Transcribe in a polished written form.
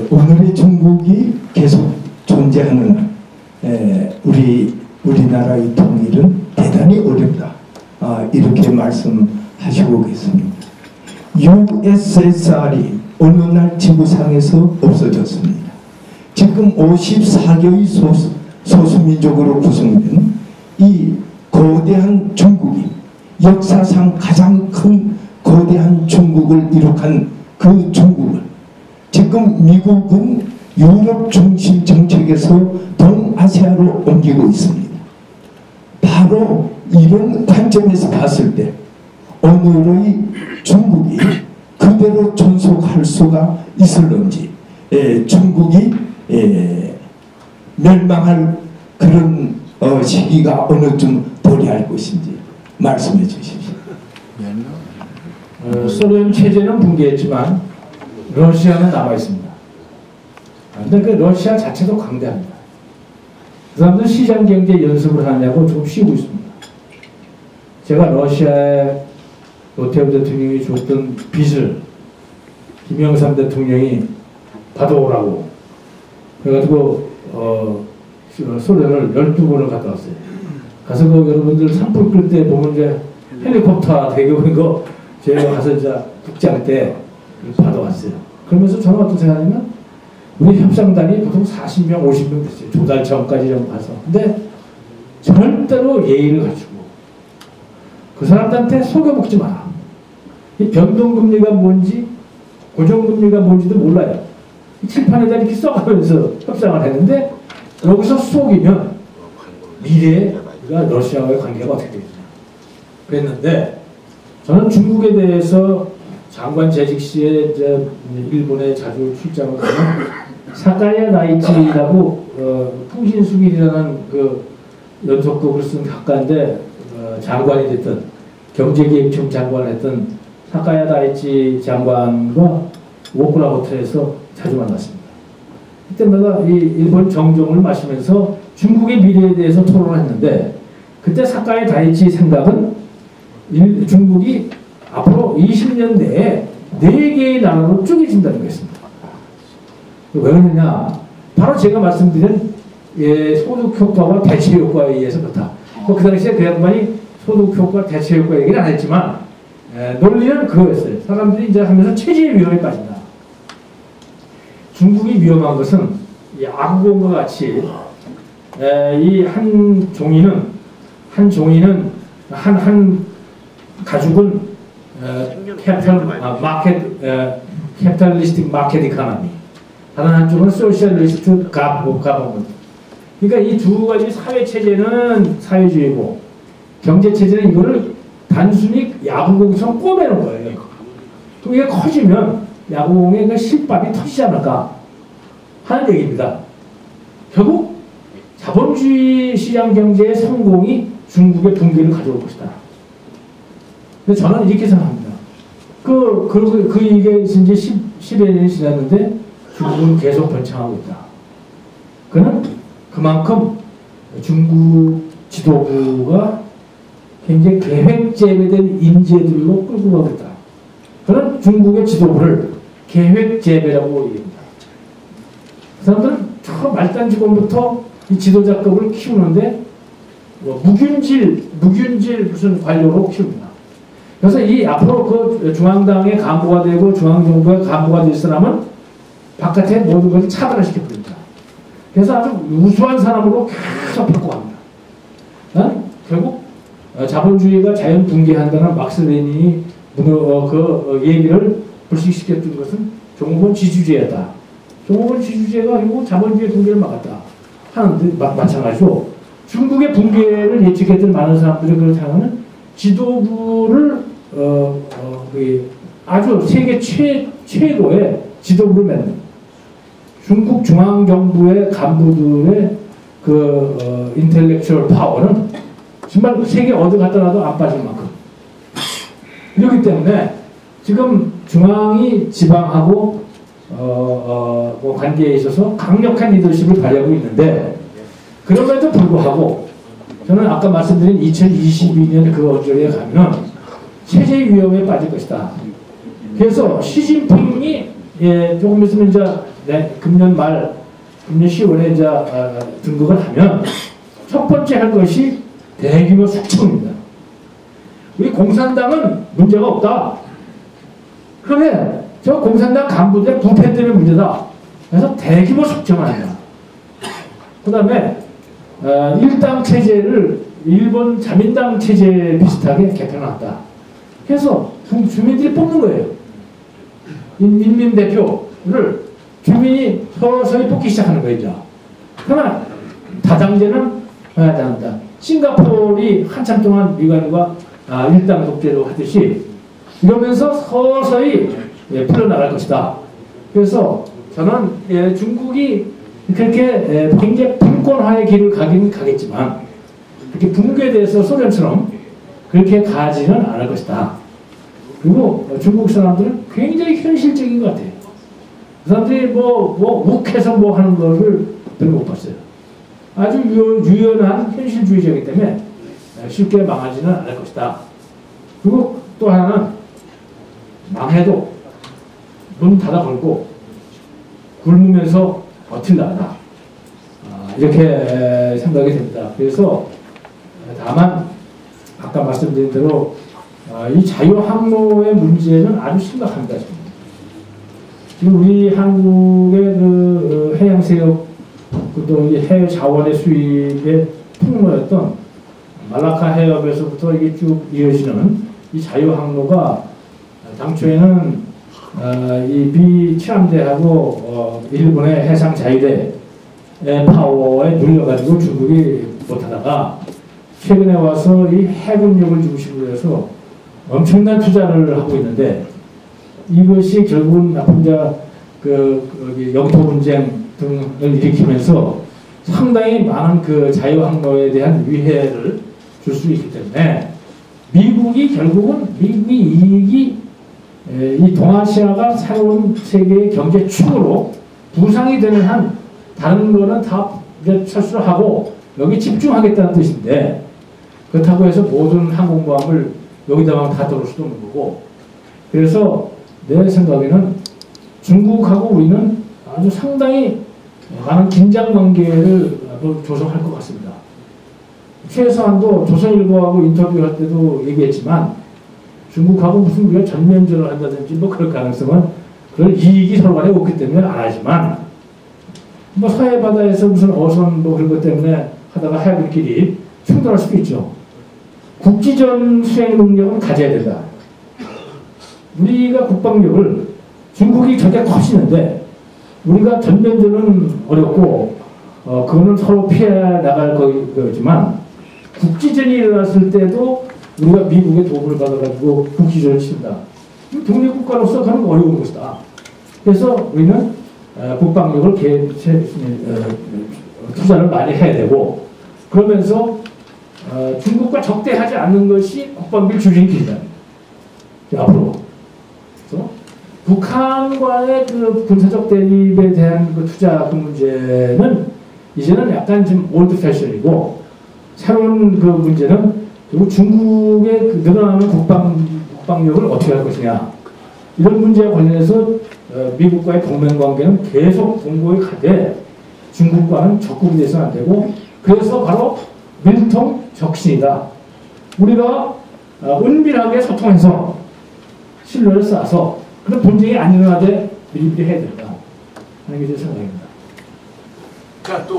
오늘의 중국이 계속 존재하는 우리나라의 통일은 대단히 어렵다. 이렇게 말씀하시고 계십니다. USSR이 어느 날 지구상에서 없어졌습니다. 지금 54개의 소수민족으로 구성된 이 거대한 중국이 역사상 가장 큰 거대한 중국을 이룩한 그 중국을 지금 미국은 유럽 중심 정책에서 동아시아로 옮기고 있습니다. 바로 이런 관점에서 봤을 때 오늘의 중국이 그대로 존속할 수가 있을런지 중국이 멸망할 그런 시기가 어느쯤 도래할 것인지 말씀해 주십시오. 소련 체제는 붕괴했지만 러시아는 남아 있습니다. 그런데 그 러시아 자체도 강대합니다. 그 사람들 시장 경제 연습을 하냐고 조금 쉬고 있습니다. 제가 러시아에 노태우 대통령이 줬던 빚을 김영삼 대통령이 받아오라고 그래가지고 소련을 12번을 갔다 왔어요. 가서 그 여러분들 산불 끌 때 보면 이제 헬리콥터 대교 이거 제가 가서 이제 국장 때 받아왔어요. 그러면서 저는 어떤 생각이냐면 우리 협상단이 보통 40명, 50명 됐어요. 조달 전까지 좀 가서. 근데 절대로 예의를 갖추고 그 사람들한테 속여먹지 마라. 이 변동금리가 뭔지 고정금리가 뭔지도 몰라요. 이 칠판에다 이렇게 써가면서 협상을 했는데 여기서 속이면 미래에 우리가 러시아와의 관계가 어떻게 되겠냐. 그랬는데 저는 중국에 대해서 장관 재직 시에 이제 일본에 자주 출장을 가면 사카야 나이치라고 풍신수길이라는 그 연속극을 쓴 작가인데 장관이 됐던 경제기획청 장관을 했던 사카야 다이치 장관과 오쿠라 호텔에서 자주 만났습니다. 그때마다 이 일본 정종을 마시면서 중국의 미래에 대해서 토론을 했는데 그때 사카야 다이치 생각은 중국이 앞으로 20년 내에 4개의 나라로 쪼개진다는 거였습니다. 왜 그러냐? 바로 제가 말씀드린 소득 효과와 대체 효과에 의해서 그렇다. 그 당시에 그 양반이 소득 효과, 대체 효과 얘기를 안 했지만 논리는 그거였어요. 사람들이 이제 하면서 체제의 위험에 빠진다. 중국이 위험한 것은 이 악공과 같이 이 한 종이는 한 가죽은 캐피탈리스틱 마켓 이코노미, 다른 한쪽은 소셜리스트 가버먼트. 그러니까 이 두 가지 사회 체제는 사회주의고 경제 체제는 이거를 단순히 야구공처럼 꼬매는 거예요. 그럼 이게 커지면 야구공의 그 실밥이 터지지 않을까 하는 얘기입니다. 결국 자본주의 시장 경제의 성공이 중국의 붕괴를 가져올 것이다. 근데 저는 이렇게 생각합니다. 이게 이제 10여 년이 지났는데 중국은 계속 번창하고 있다. 그는 그만큼 중국 지도부가 굉장히 계획재배된 인재들로 끌고 가고 있다. 그런 중국의 지도부를 계획재배라고 얘기합니다. 그 사람들은 저 말단직원부터 이 지도자급을 키우는데 무균질 무슨 관료로 키웁니다. 그래서 이 앞으로 그 중앙당의 간부가 되고 중앙정부의 간부가 될 사람은 바깥에 모든 것을 차별화시켜버립니다. 그래서 아주 우수한 사람으로 계속 바꿔갑니다. 결국 자본주의가 자연 붕괴한다는 막스 레닌이 그 얘기를 불식시켰던 것은 종업원 지주제다. 종업원 지주제가 결국 자본주의 붕괴를 막았다 하는데 마찬가지로 중국의 붕괴를 예측했던 많은 사람들이 그렇다면 지도부를 아주 세계 최고의 지도부를 맺는 중국 중앙정부의 간부들의 인텔렉츄얼 파워는 정말 세계 어디 갖다 놔도 안 빠질 만큼. 그렇기 때문에 지금 중앙이 지방하고 관계에 있어서 강력한 리더십을 발휘하고 있는데 그럼에도 불구하고 저는 아까 말씀드린 2022년 그 어절에 가면 체제의 위험에 빠질 것이다. 그래서 시진핑이 조금 있으면 이제 금년 말, 금년 10월에 이제 등극을 하면 첫 번째 할 것이 대규모 숙청입니다. 우리 공산당은 문제가 없다. 그러면 저 공산당 간부들의 부패 때문에 문제다. 그래서 대규모 숙청을 한다. 그 다음에 일당 체제를 일본 자민당 체제 비슷하게 개편한다. 그래서 주민들이 뽑는 거예요. 인민대표를 주민이 서서히 뽑기 시작하는 거예요. 이제. 그러나 다당제는 해야 한다. 싱가포르이 한참 동안 미관과 일당 독재로 하듯이 이러면서 서서히 풀려나갈 것이다. 그래서 저는 중국이 그렇게 굉장히 분권화의 길을 가긴 가겠지만 그렇게 붕괴돼서 소련처럼 그렇게 가지는 않을 것이다. 그리고 중국 사람들은 굉장히 현실적인 것 같아요. 그 사람들이 욱해서 하는 거를 별로 못 봤어요. 아주 유연한 현실주의자이기 때문에 쉽게 망하지는 않을 것이다. 그리고 또 하나는 망해도 문 닫아 걸고 굶으면서 버틴다. 이렇게 생각이 됩니다. 그래서 다만 아까 말씀드린 대로 이 자유항로의 문제는 아주 심각합니다. 지금 우리 한국의 그 해양세역 또 해외 자원의 수입의 통로였던 말라카 해협에서부터 이게 쭉 이어지는 이 자유항로가 당초에는 이 비치함대하고 일본의 해상 자유대 파워에 눌려가지고 중국이 못하다가 최근에 와서 이 해군력을 중심으로 해서 엄청난 투자를 하고 있는데 이것이 결국은 나쁜 영토 분쟁 등을 일으키면서 상당히 많은 그 자유항로에 대한 위해를 줄 수 있기 때문에 미국이 결국은 미국의 이익이 이 동아시아가 새로운 세계의 경제 축으로 부상이 되는 한 다른 거는 다 이제 철수를 하고 여기 집중하겠다는 뜻인데 그렇다고 해서 모든 항공모함을 여기다가 다 들어올 수도 없는 거고 그래서 내 생각에는 중국하고 우리는 아주 상당히 많은 긴장 관계를 조성할 것 같습니다. 최소한도 조선일보하고 인터뷰할 때도 얘기했지만 중국하고 무슨 우리가 전면전을 한다든지 그럴 가능성은 그런 이익이 서로 간에 없기 때문에 안 하지만 서해 바다에서 무슨 어선 그런 것 때문에 하다가 해군끼리 충돌할 수도 있죠. 국지전 수행 능력은 가져야 된다. 우리가 국방력을 중국이 저게 커지는데 우리가 전면전은 어렵고 그거는 서로 피해 나갈 거지만 국지전이 일어났을 때도 우리가 미국의 도움을 받아가지고 국지전을 친다. 독립국가로서 그건 어려운 것이다. 그래서 우리는 국방력을 투자를 많이 해야 되고 그러면서 중국과 적대하지 않는 것이 국방비 줄이는 길이다. 앞으로. 그래서 북한과의 그 군사적 대립에 대한 그 투자 그 문제는 이제는 약간 좀 올드 패션이고 새로운 그 문제는 그리고 중국의 그 늘어나는 국방력을 어떻게 할 것이냐 이런 문제와 관련해서 미국과의 동맹관계는 계속 공고히 가되 중국과는 적국이 돼서는 안 되고 그래서 바로 밀통적신이다. 우리가 은밀하게 소통해서 신뢰를 쌓아서 그런 분쟁이 안 일어나게 미리미리 해야 된다 하는 게 제 생각입니다. 자, 또